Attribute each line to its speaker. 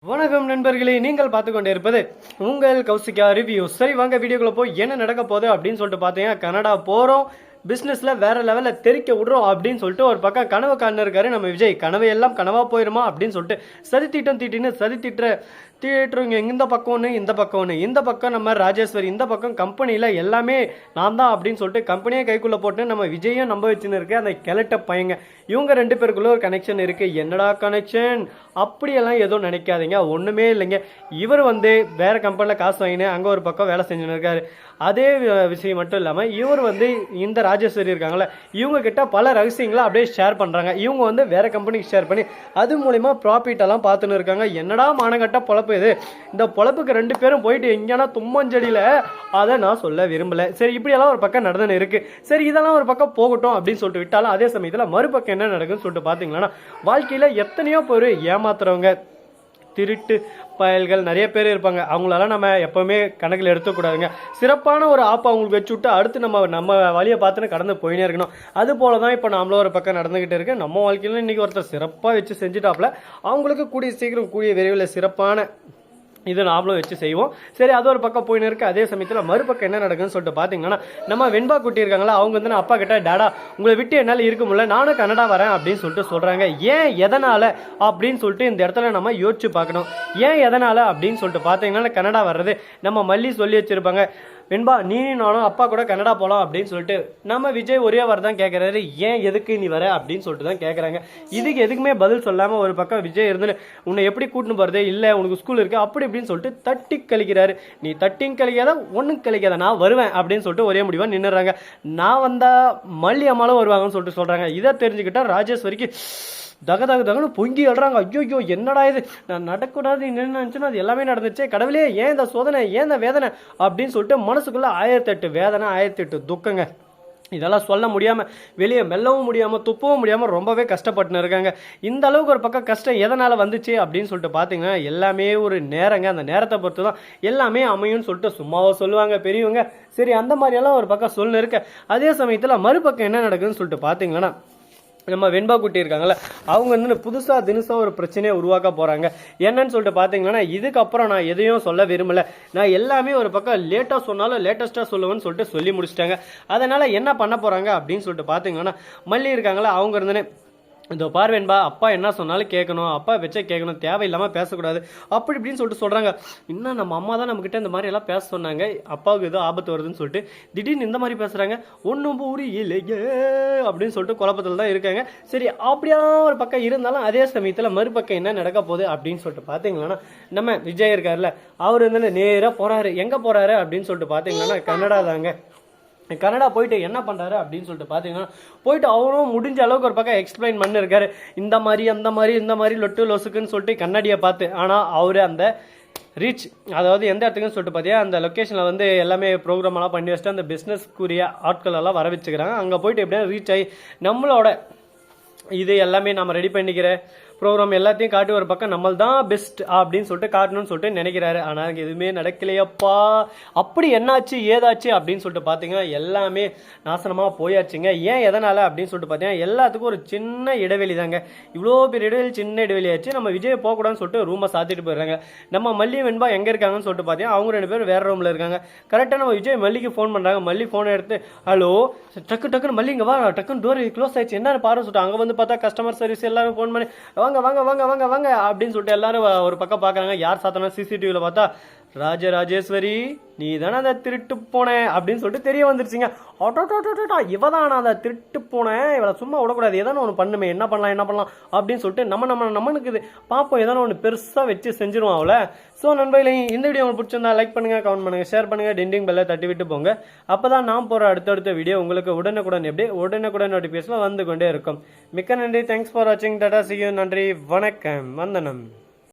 Speaker 1: வணக்கம் நண்பர்களே, நீங்கள் பார்த்து கொண்டே இருப்பது உங்கள் கௌசிகா ரிவ்யூ. சரி வாங்க வீடியோக்குள்ள போய் என்ன நடக்க போகுது அப்படின்னு சொல்லிட்டு பார்த்தீங்கன்னா, கனடா போகிறோம், பிஸ்னஸில் வேற லெவலில் தெரிக்க விடுறோம் அப்படின்னு சொல்லிட்டு ஒரு பக்கம் கனவு காண இருக்காரு நம்ம விஜய். கனவு எல்லாம் கனவா போயிருமா அப்படின்னு சொல்லிட்டு சதி தீட்டின்னு சதி தியேட்டருங்க இந்த பக்கம் ஒன்று, இந்த பக்கம் ஒன்று. இந்த பக்கம் நம்ம ராஜேஸ்வரி, இந்த பக்கம் கம்பெனியில் எல்லாமே நான் தான் அப்படின்னு சொல்லிட்டு கம்பெனியை கைக்குள்ளே போட்டு நம்ம விஜயும் நம்ப வச்சுன்னு இருக்கு அந்த கிளட்ட பையங்க. இவங்க ரெண்டு பேருக்குள்ள ஒரு கனெக்ஷன் இருக்கு. என்னடா கனெக்ஷன் அப்படியெல்லாம் எதுவும் நினைக்காதீங்க, ஒன்றுமே இல்லைங்க. இவர் வேற கம்பெனியில் காசு வாங்கினு அங்கே ஒரு பக்கம் வேலை செஞ்சுன்னு இருக்காரு. அதே விஷயம் மட்டும் இல்லாமல் இவர் இந்த ராஜேஸ்வரி இருக்காங்களே, இவங்க கிட்ட பல ரகசியங்களை அப்படியே ஷேர் பண்ணுறாங்க. இவங்க வேற கம்பெனிக்கு ஷேர் பண்ணி அது மூலிமா ப்ராஃபிட் எல்லாம் பார்த்துன்னு இருக்காங்க. என்னடா மானகட்ட பொழப்பு இது. இந்த பொழப்புக்கு ரெண்டு பேரும் போயிட்டு எங்கன்னா தும்மஞ்செடியில் அதை நான் சொல்ல விரும்பல. சரி, இப்படியெல்லாம் ஒரு பக்கம் நடந்துன்னு இருக்கு. சரி, இதெல்லாம் ஒரு பக்கம் போகட்டும் அப்படின்னு சொல்லிட்டு விட்டாலும் அதே சமயத்தில் மறுபக்கம் என்ன நடக்குன்னு சொல்லிட்டு பார்த்தீங்கன்னா, வாழ்க்கையில் எத்தனையோ பேர் ஏமாத்துறவங்க, திருட்டு பயல்கள் நிறைய பேர் இருப்பாங்க. அவங்களெல்லாம் நம்ம எப்பவுமே கணக்கில் எடுத்துக்கூடாதுங்க. சிறப்பான ஒரு ஆப்பை அவங்களுக்கு வச்சு விட்டு அடுத்து நம்ம வழியை பார்த்துன்னு கடந்து போயினே இருக்கணும். அது போல தான் இப்போ நாமளும் ஒரு பக்கம் நடந்துகிட்டு இருக்கு. நம்ம வாழ்க்கையில் இன்னைக்கு ஒருத்தர் சிறப்பாக வச்சு செஞ்சுட்டாப்புல. அவங்களுக்கு கூடிய சீக்கிரம் கூடிய விரைவில் சிறப்பான இது நாமளும் வச்சு செய்வோம். சரி, அது ஒரு பக்கம் போயின்னு இருக்கு. அதே சமயத்தில் மறுபக்கம் என்ன நடக்குன்னு சொல்லிட்டு பார்த்தீங்கன்னா, நம்ம வெண்பா குட்டி இருக்காங்களா, அவங்க நான் அப்பா கிட்ட டாடா உங்களை விட்டு என்னால் இருக்க முடியல, நானும் கனடா வரேன் அப்படின்னு சொல்லிட்டு சொல்கிறாங்க. ஏன் எதனால் அப்படின்னு சொல்லிட்டு இந்த இடத்துல நம்ம யோசிச்சு பார்க்கணும். ஏன் எதனால் அப்படின்னு சொல்லிட்டு பார்த்தீங்கன்னா, கனடா வர்றது நம்ம மல்லி சொல்லி வச்சுருப்பாங்க, வெண்பா நீ நானும் அப்பா கூட கனடா போகலாம் அப்படின்னு சொல்லிட்டு நம்ம விஜய் ஒரே வாரம் தான் கேட்குறாரு. ஏன் எதுக்கு நீ வர அப்படின்னு சொல்லிட்டு தான் கேட்குறாங்க. இதுக்கு எதுக்குமே பதில் சொல்லாமல் ஒரு பக்கம் விஜய் இருந்து உன்னை எப்படி கூட்டின்னு போகிறது, இல்லை உனக்கு ஸ்கூல் இருக்குது அப்படி இப்படின்னு சொல்லிட்டு தட்டி கழிக்கிறாரு. நீ தட்டியும் கழிக்காத ஒன்றும் கழிக்காத, நான் வருவேன் அப்படின்னு சொல்லிட்டு ஒரே முடிவாக நின்றுறாங்க. நான் வந்தால் மல்லி அம்மாலும் வருவாங்கன்னு சொல்லிட்டு சொல்கிறாங்க. இதை தெரிஞ்சுக்கிட்டா ராஜேஸ்வரிக்கு தகன்னு பொங்கி எழுறாங்க. ஐயோ என்னடா இது, நான் நடக்கூடாது நினைச்சுன்னா அது எல்லாமே நடந்துச்சு, கடவுளே ஏன் இந்த சோதனை, ஏன் இந்த வேதனை அப்படின்னு சொல்லிட்டு மனசுக்குள்ள 1008 வேதனை, 1008 துக்கங்க. இதெல்லாம் சொல்ல முடியாமல், வெளியே மெல்லவும் முடியாமல், துப்பவும் முடியாமல் ரொம்பவே கஷ்டப்பட்டுன்னு இருக்காங்க. இந்த அளவுக்கு ஒரு பக்கம் கஷ்டம் எதனால் வந்துச்சு அப்படின்னு சொல்லிட்டு பார்த்தீங்கன்னா, எல்லாமே ஒரு நேரங்க. அந்த நேரத்தை பொறுத்து தான் எல்லாமே அமையும்னு சொல்லிட்டு சும்மாவோ சொல்லுவாங்க பெரியவங்க. சரி, அந்த மாதிரியெல்லாம் ஒரு பக்கம் சொல்லு இருக்க. அதே சமயத்தில் மறுபக்கம் என்ன நடக்குதுன்னு சொல்லிட்டு பார்த்தீங்கன்னா, நம்ம வெண்பா குட்டி இருக்காங்கல்ல, அவங்க புதுசாக தினசாக ஒரு பிரச்சனையை உருவாக்க போகிறாங்க. என்னன்னு சொல்லிட்டு பார்த்தீங்கன்னா, இதுக்கப்புறம் நான் எதையும் சொல்ல விரும்பலை, நான் எல்லாமே ஒரு பக்கம் லேட்டாக சொன்னாலும் லேட்டஸ்ட்டாக சொல்லுவேன்னு சொல்லிட்டு சொல்லி முடிச்சிட்டாங்க. அதனால் என்ன பண்ண போகிறாங்க அப்படின்னு சொல்லிட்டு பார்த்தீங்கன்னா, மல்லி இருக்காங்களா, அவங்க இந்த பார்வேன்பா அப்பா என்ன சொன்னாலும் கேட்கணும், அப்பா வச்சே கேட்கணும், தேவையில்லாமல் பேசக்கூடாது அப்படி இப்படின்னு சொல்லிட்டு சொல்கிறாங்க. இன்னும் நம்ம அம்மா தான் நம்மக்கிட்ட இந்த மாதிரி எல்லாம் பேச சொன்னாங்க, அப்பாவுக்கு ஏதோ ஆபத்து வருதுன்னு சொல்லிட்டு திடீர்னு இந்த மாதிரி பேசுகிறாங்க. ஒன்றும் புரியலையே அப்படின்னு சொல்லிட்டு குழப்பத்தில் தான் இருக்காங்க. சரி, அப்படியா ஒரு பக்கம் இருந்தாலும் அதே சமயத்தில் மறுபக்கம் என்ன நடக்க போகுது அப்படின்னு சொல்லிட்டு பார்த்தீங்கன்னா, நம்ம விஜய் இருக்கார்ல, அவர் நேராக போகிறாரு. எங்கே போகிறாரு அப்படின்னு சொல்லிட்டு பார்த்தீங்கன்னா, கனடா தாங்க. கனடா போயிட்டு என்ன பண்ணுறாரு அப்படின்னு சொல்லிட்டு பார்த்தீங்கன்னா, போயிட்டு அவரும் முடிஞ்ச அளவுக்கு ஒரு பக்கம் எக்ஸ்பிளைன் பண்ணிருக்காரு. இந்த மாதிரி அந்த மாதிரி இந்த மாதிரி லொட்டு லொசுக்குன்னு சொல்லிட்டு கண்ணாடியை பார்த்து. ஆனால் அவர் அந்த ரீச், அதாவது எந்த இடத்துக்குன்னு சொல்லிட்டு பார்த்தீங்கன்னா, அந்த லொக்கேஷனில் எல்லாமே ப்ரோக்ராம் எல்லாம் பண்ணி வச்சுட்டு அந்த பிஸ்னஸ்க்குரிய ஆட்கள் எல்லாம் வர வச்சுக்கிறாங்க. அங்கே போயிட்டு எப்படியா ரீச் ஆகி நம்மளோட இது எல்லாமே நம்ம ரெடி பண்ணிக்கிற ப்ரோக்ராம் எல்லாத்தையும் காட்டி ஒரு பக்கம் நம்மள் தான் பெஸ்ட் அப்படின்னு சொல்லிட்டு காட்டணும்னு சொல்லிட்டு நினைக்கிறாரு. ஆனால் எதுவுமே நடக்கலையப்பா. அப்படி என்னாச்சு ஏதாச்சு அப்படின்னு சொல்லிட்டு பார்த்தீங்கன்னா, எல்லாமே நாசனமாக போயாச்சுங்க. ஏன் எதனால் அப்படின்னு சொல்லிட்டு பார்த்தீங்கன்னா, எல்லாத்துக்கும் ஒரு சின்ன இடைவெளி தாங்க. இவ்வளோ பெரிய இடைவெளி, சின்ன இடைவெளி ஆச்சு. நம்ம விஜய் போகக்கூடாதுன்னு சொல்லிட்டு ரூமை சாத்திட்டு போயிடுறாங்க. நம்ம மல்லி வெண்பா எங்கே இருக்காங்கன்னு சொல்லிட்டு பார்த்தீங்கன்னா, அவங்க ரெண்டு பேரும் வேற ரூமில் இருக்காங்க. கரெக்டாக நம்ம விஜய் மல்லிக்கு ஃபோன் பண்ணுறாங்க. மல்லி ஃபோனை எடுத்து, ஹலோ டக்குன்னு மல்லி இங்கே வா, டக்குன்னு டோர் க்ளோஸ் ஆயிடுச்சு என்னன்னு பாரு சொல்லிட்டு அங்கே பார்த்தா கஸ்டமர் சர்வீஸ் எல்லாரும் ஃபோன் பண்ணி வாங்க வாங்க வாங்க வாங்க வாங்க அப்படின்னு சொல்லிட்டு எல்லாரும் ஒரு பக்கம் பார்க்குறாங்க. யார் சாத்தனா சிசிடிவியில் பார்த்தா, ராஜேஸ்வரி நீ தானே அதை திருட்டு போனேன் அப்படின்னு சொல்லிட்டு தெரிய வந்துருச்சுங்க. இவதான் அந்த திருட்டு போனேன், இவளை சும்மா விடக்கூடாது, எதானு ஒன்று பண்ணுமே, என்ன பண்ணலாம் அப்படின்னு சொல்லிட்டு நம்மனுக்கு இது பார்ப்போம், எதானு ஒன்று பெருசாக வச்சு செஞ்சிருவோம் அவளை. ஸோ நண்பர்களே, இந்த வீடியோ உங்களுக்கு பிடிச்சிருந்தா லைக் பண்ணுங்க, கமெண்ட் பண்ணுங்க, ஷேர் பண்ணுங்க, டெண்டிங் பெல்லை தட்டி விட்டு போங்க. அப்பதான் நான் போகிற அடுத்தடுத்த வீடியோ உங்களுக்கு உடனுக்குடன் நோட்டிஃபிகேஷன் வந்து கொண்டே இருக்கும். மிக்க நன்றி, தேங்க்ஸ் ஃபார் வாட்சிங், டாடா, see you, நன்றி, வணக்கம், வந்தனம்.